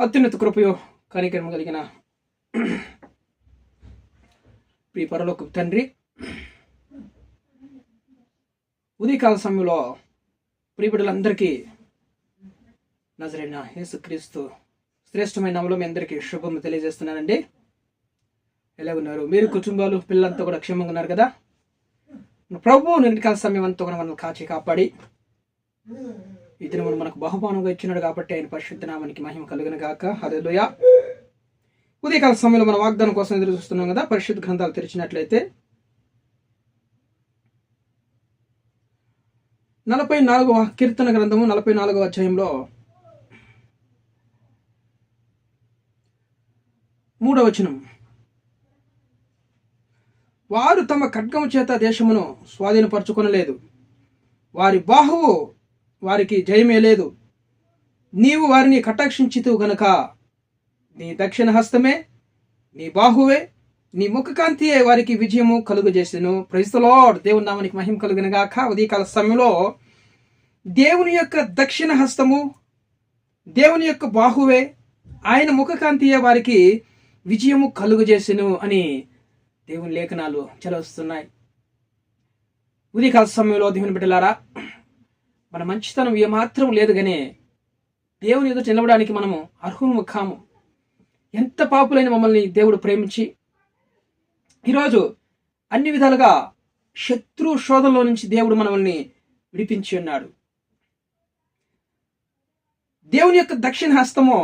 అత్యున్నత కృపయో కనికరము కలిగిన ప్రియ పరలోకపు తండ్రి, ఉదయకాల సమయంలో ప్రియబిడ్డలందరికీ నజరైన యేసుక్రీస్తు శ్రేష్టమైన నామములో మీ అందరికీ శుభము తెలియజేస్తున్నానండి. ఎలా ఉన్నారు? మీరు, కుటుంబాలు, పిల్లలంతా కూడా క్షేమంగా ఉన్నారు కదా? ప్రభువు నిన్నటికాల సమయం అంతా కూడా మనల్ని కాచి కాపాడి ఈ దినమును మనకు బహుమానంగా ఇచ్చినాడు కాబట్టి ఆయన పరిశుద్ధ నామానికి మహిమ కలుగును గాక. హల్లెలూయా. ఉదయకాల సమయంలో మన వాగ్దానం కోసం ఎదురు చూస్తున్నాం కదా. పరిశుద్ధ గ్రంథాలు తెరిచినట్లయితే 44వ కీర్తన గ్రంథము 44వ అధ్యాయంలో 3వ వచనం, వారు తమ ఖడ్గము చేత దేశమును స్వాధీనపరచుకొనలేదు, వారి బాహువు వారికి జయమే లేదు. నీవు వారిని కటాక్షించితివి గనుక నీ దక్షిణ హస్తమే, నీ బాహువే, నీ ముఖకాంతియే వారికి విజయము కలుగజేసెను. Praise the lord. దేవుని నామానికి మహిమ కలుగును గాక. ఉదయకాల సమయంలో దేవుని యొక్క దక్షిణ హస్తము, దేవుని యొక్క బాహువే, ఆయన ముఖకాంతియే వారికి విజయము కలుగజేసెను అని దేవుని లేఖనాలు చలవస్తున్నాయి. ఉదయకాల సమయంలో దేవుని బిడ్డలారా, మన మంచితనం ఏమాత్రం లేదు కానీ దేవుని ఎదుట నిలవడానికి మనము అర్హుము కాము. ఎంత పాపులైన మమ్మల్ని దేవుడు ప్రేమించి ఈరోజు అన్ని విధాలుగా శత్రు శోధనలో నుంచి దేవుడు మనల్ని విడిపించి ఉన్నాడు. దేవుని యొక్క దక్షిణ హస్తము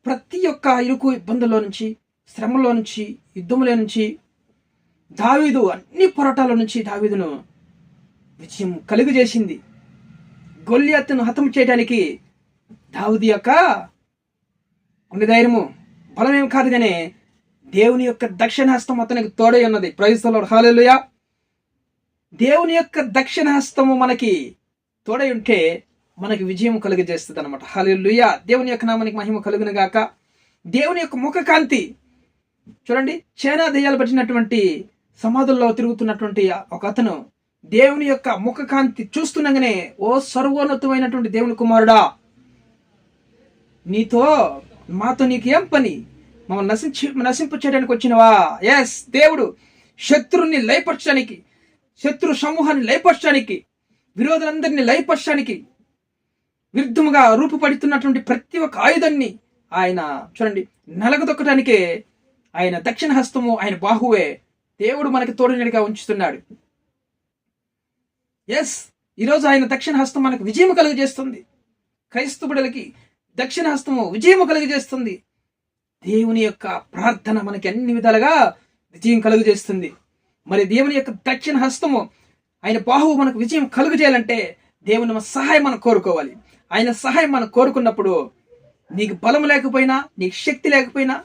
ప్రతి ఒక్క ఇరుకు ఇబ్బందుల్లో నుంచి, శ్రమలో నుంచి, యుద్ధముల నుంచి దావీదు అన్ని పోరాటాల నుంచి దావీదును విజయం కలుగజేసింది. గొల్లియాతును హతం చేయడానికి దావీదు యొక్క గుండె ధైర్యము బలమేం కాదు కానీ దేవుని యొక్క దక్షిణ హస్తం అతనికి తోడై ఉన్నది. Praise the lord. హల్లెలూయా. దేవుని యొక్క దక్షిణ హస్తము మనకి తోడై ఉంటే మనకి విజయం కలుగజేస్తుంది అనమాట. హల్లెలూయా. దేవుని యొక్క నామానికి మహిమ కలుగును గాక. దేవుని యొక్క ముఖ కాంతి చూడండి. చైనా దెయ్యాలు పట్టినటువంటి సమాధుల్లో తిరుగుతున్నటువంటి ఒక అతను దేవుని యొక్క ముఖ కాంతి చూస్తుండగానే, ఓ సర్వోన్నతమైనటువంటి దేవుని కుమారుడా, మాతో నీకు ఏం పని? మమ్మల్ని నశింపు చేయడానికి వచ్చినవా? ఎస్, దేవుడు శత్రుని లయపరచడానికి, శత్రు సమూహాన్ని లయపరచడానికి, విరోధులందరినీ లయపరచడానికి విరుద్ధముగా రూపుపడుతున్నటువంటి ప్రతి ఒక్క ఆయుధాన్ని ఆయన చూడండి నలగదొక్కడానికే ఆయన దక్షిణ హస్తము, ఆయన బాహువే దేవుడు మనకి తోడునిడిగా ఉంచుతున్నాడు. ఎస్, ఈరోజు ఆయన దక్షిణ హస్తం మనకు విజయం కలుగజేస్తుంది. క్రైస్తవులకి దక్షిణ హస్తము విజయము కలుగజేస్తుంది. దేవుని యొక్క ప్రార్థన మనకి అన్ని విధాలుగా విజయం కలుగజేస్తుంది. మరి దేవుని యొక్క దక్షిణ హస్తము, ఆయన బాహువు మనకు విజయం కలుగజేయాలంటే దేవుని సహాయం మనం కోరుకోవాలి. ఆయన సహాయం మనం కోరుకున్నప్పుడు నీకు బలం లేకపోయినా, నీకు శక్తి లేకపోయినా,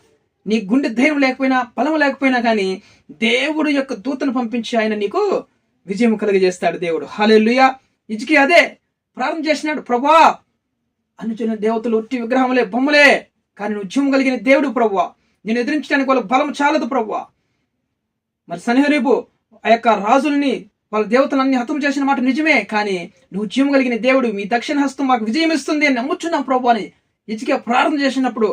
నీ గుండె ధైర్యం లేకపోయినా, బలం లేకపోయినా కానీ దేవుడు యొక్క దూతను పంపించి ఆయన నీకు విజయం కలుగజేస్తాడు దేవుడు. హల్లెలూయా. హిజ్కియా అదే ప్రార్థన చేసినాడు. ప్రభువా, అనుచరుల దేవతలు ఒట్టి విగ్రహములే, బొమ్మలే, కానీ నువ్వు జీవం కలిగిన దేవుడు ప్రభువా, నేను ఎదిరించడానికి వాళ్ళ బలం చాలదు ప్రభువా. మరి సన్హెరీబు ఆ యొక్క రాజుల్ని, వాళ్ళ దేవతలన్నీ హతం చేసిన మాట నిజమే, కానీ నువ్వు జీవం కలిగిన దేవుడు, మీ దక్షిణ హస్తం మాకు విజయం ఇస్తుంది అని నమ్ముచున్నాం ప్రభు అని హిజ్కియా ప్రార్థన చేసినప్పుడు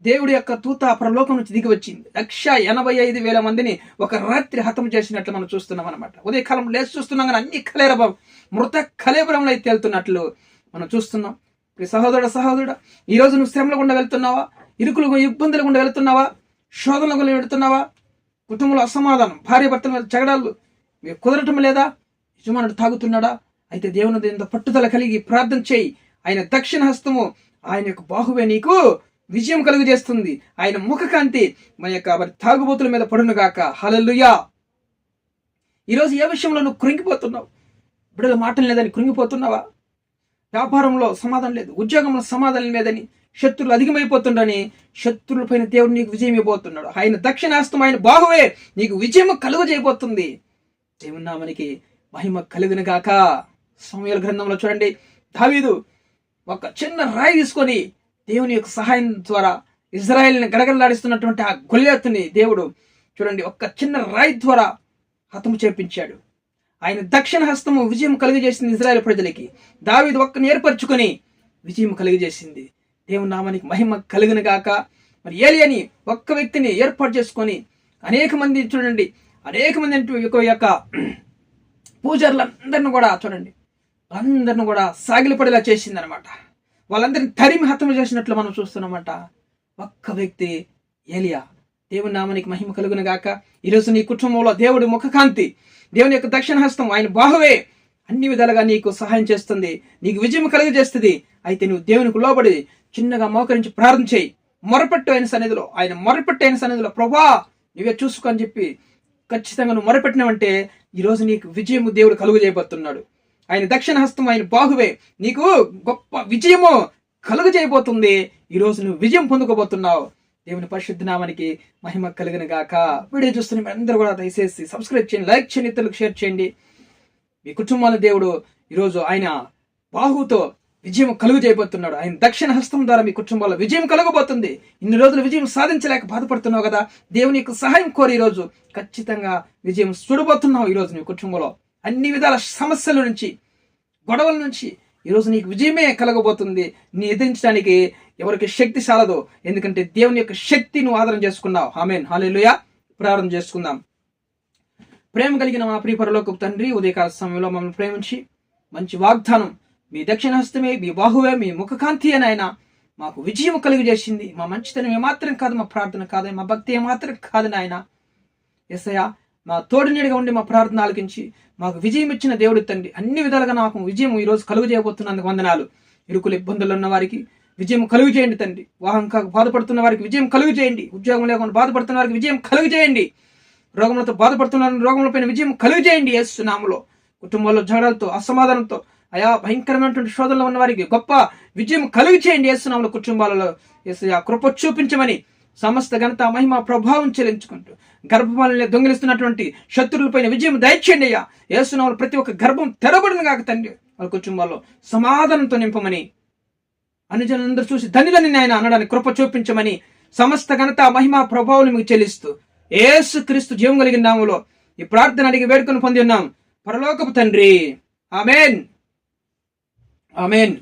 దేవుడి యొక్క దూత పరలోకం నుంచి దిగి వచ్చింది. 185,000 మందిని ఒక రాత్రి హతం చేసినట్లు మనం చూస్తున్నాం అనమాట. ఉదయకాలం లేచి చూస్తున్నాం కానీ అన్ని మృత కలేబరంలో తేలుతున్నట్లు మనం చూస్తున్నాం. సహోదరుడా, ఈరోజు నువ్వు శ్రమల గుండా వెళ్తున్నావా? ఇరుకులు ఇబ్బందుల గుండా వెళ్తున్నావా? శోధనల గుండా వెళ్తున్నావా? కుటుంబంలో అసమాధానం, భార్య భర్తల జగడాలు మీకు కుదరటం లేదా? యజమానుడు తాగుతున్నాడా? అయితే దేవుని ఎంతో పట్టుదల కలిగి ప్రార్థన చేయి. ఆయన దక్షిణ హస్తము, ఆయన యొక్క బాహువే నీకు విజయం కలుగజేస్తుంది. ఆయన ముఖకాంతి మన యొక్క తాగుబోతుల మీద పడును గాక. హల్లెలూయా. ఈరోజు ఏ విషయంలో నువ్వు కృంగిపోతున్నావు? బిడ్డల మాటలు లేదని కృంగిపోతున్నావా? వ్యాపారంలో సమాధానం లేదు, ఉద్యోగంలో సమాధానం లేదని శత్రువులు అధికమైపోతుండని శత్రువుల పైన దేవుడు నీకు విజయం ఇవ్వబోతున్నాడు. ఆయన దక్షిణ హస్తం, ఆయన బాహువే నీకు విజయం కలుగజేయబోతుంది. దేవుని నామానికి మహిమ కలుగును గాక. సమూయేలు గ్రంథంలో చూడండి, దావీదు ఒక చిన్న రాయి తీసుకొని దేవుని యొక్క సహాయం ద్వారా ఇజ్రాయెల్ని గడగడలాడిస్తున్నటువంటి ఆ గొల్లియాతుని దేవుడు చూడండి ఒక చిన్న రాయి ద్వారా హతము చేపించాడు. ఆయన దక్షిణ హస్తము విజయం కలుగజేసింది ఇజ్రాయెల్ ప్రజలకి. దావీదు ఒక్కని ఏర్పరచుకొని విజయం కలుగజేసింది. దేవుని నామానికి మహిమ కలుగును గాక. మరి ఏలియాని ఒక్క వ్యక్తిని ఏర్పాటు చేసుకొని అనేక మంది చూడండి, అనేక మంది యొక్క పూజారులందరిని కూడా చూడండి, అందరిని కూడా సాగిలపడేలా చేసిందనమాట. వాళ్ళందరినీ తరిమి హతము చేసినట్లు మనం చూస్తున్నామట. ఒక్క వ్యక్తి ఏలియా. దేవుని నామానికి మహిమ కలుగును గాక. ఈరోజు నీ కుటుంబంలో దేవుడి ముఖకాంతి, దేవుని యొక్క దక్షిణ హస్తం, ఆయన బాహువే అన్ని విధాలుగా నీకు సహాయం చేస్తుంది, నీకు విజయం కలుగజేస్తుంది. అయితే నువ్వు దేవునికి లోబడి చిన్నగా మోకరించి ప్రార్థన చేయి. మొరపెట్టు ఆయన సన్నిధిలో, ఆయన మొరపెట్టు ఆయన సన్నిధిలో, ప్రభా నువ్వే చూసుకో అని చెప్పి ఖచ్చితంగా నువ్వు మొరపెట్టినావంటే ఈరోజు నీకు విజయము దేవుడు కలుగు చేయబోతున్నాడు. ఆయన దక్షిణ హస్తం, ఆయన బాహువే నీకు గొప్ప విజయము కలుగు చేయబోతుంది. ఈరోజు నువ్వు విజయం పొందుకోబోతున్నావు. దేవుని పరిశుద్ధ నామానికి మహిమ కలిగిన గాక. వీడియో చూస్తున్న మీరు అందరూ కూడా దయచేసి సబ్స్క్రైబ్ చేయండి, లైక్ చేయండి, ఇతరులకు షేర్ చేయండి. మీ కుటుంబాల దేవుడు ఈరోజు ఆయన బాహుతో విజయం కలుగు చేయబోతున్నాడు. ఆయన దక్షిణ హస్తం ద్వారా మీ కుటుంబాల్లో విజయం కలగబోతుంది. ఇన్ని రోజులు విజయం సాధించలేక బాధపడుతున్నావు కదా, దేవుని యొక్క సహాయం కోరి ఈరోజు ఖచ్చితంగా విజయం చూడబోతున్నావు. ఈరోజు నీ కుటుంబంలో అన్ని విధాల సమస్యల నుంచి, గొడవల నుంచి ఈరోజు నీకు విజయమే కలగబోతుంది. నీ ఎదిరించడానికి ఎవరికి శక్తి చాలదు, ఎందుకంటే దేవుని యొక్క శక్తి నువ్వు ఆధారం చేసుకున్నావు. ఆమేన్, హల్లెలూయా. ప్రారంభం చేసుకుందాం. ప్రేమ కలిగిన మా ప్రియ పరలోకపు తండ్రి, ఉదయకాల సమయంలో మమ్మల్ని ప్రేమించి మంచి వాగ్దానం, మీ దక్షిణ హస్తమే, మీ బాహువే, మీ ముఖకాంతి అని ఆయన మాకు విజయం కలుగజేసింది. మా మంచితనం ఏమాత్రం కాదు, మా ప్రార్థన కాదు, మా భక్తి ఏమాత్రం కాదు నాయన. యేసయ్యా, మా తోడు నీడిగా ఉండి మా ప్రార్థన ఆలకించి మాకు విజయం ఇచ్చిన దేవుడి తండ్రి, అన్ని విధాలుగా నాకు విజయం ఈరోజు కలుగు చేయబోతున్నందుకు వందనాలు. ఇరుకులు ఇబ్బందులు ఉన్న వారికి విజయం కలుగు చేయండి తండ్రి. వాహనం బాధపడుతున్న వారికి విజయం కలుగు చేయండి. ఉద్యోగం లేకుండా బాధపడుతున్న వారికి విజయం కలుగు చేయండి. రోగములతో బాధపడుతున్న రోగములపైన విజయం కలుగు చేయండి యేసు నామములో. కుటుంబంలో జగడాలతో, అసమాధానంతో, అయా భయంకరమైనటువంటి శోధనలో ఉన్న వారికి గొప్ప విజయం కలుగు చేయండి యేసు నామములో. కుటుంబాలలో యేసయ్యా కృప చూపించమని సమస్త ఘనత, మహిమ, ప్రభావం చెల్లించుకుంటూ గర్భఫలాన్ని దొంగిలిస్తున్నటువంటి శత్రువులపైన విజయం దయచేయండి అయ్యా. యేసు నామములో ప్రతి ఒక్క గర్భం తెరబడిన కాక తండ్రి, వాళ్ళ కుటుంబాల్లో సమాధానంతో నింపమని, అనుజనులందరూ చూసి ధన్యులని ఆయన అనడానికి కృప చూపించమని సమస్త ఘనత, మహిమ, ప్రభావం మీకు చెల్లిస్తూ యేసు క్రీస్తు జీవం కలిగిన నామములో ఈ ప్రార్థన అడిగి వేడుకొని పొంది ఉన్నాం పరలోకపు తండ్రి. ఆమేన్, ఆమేన్.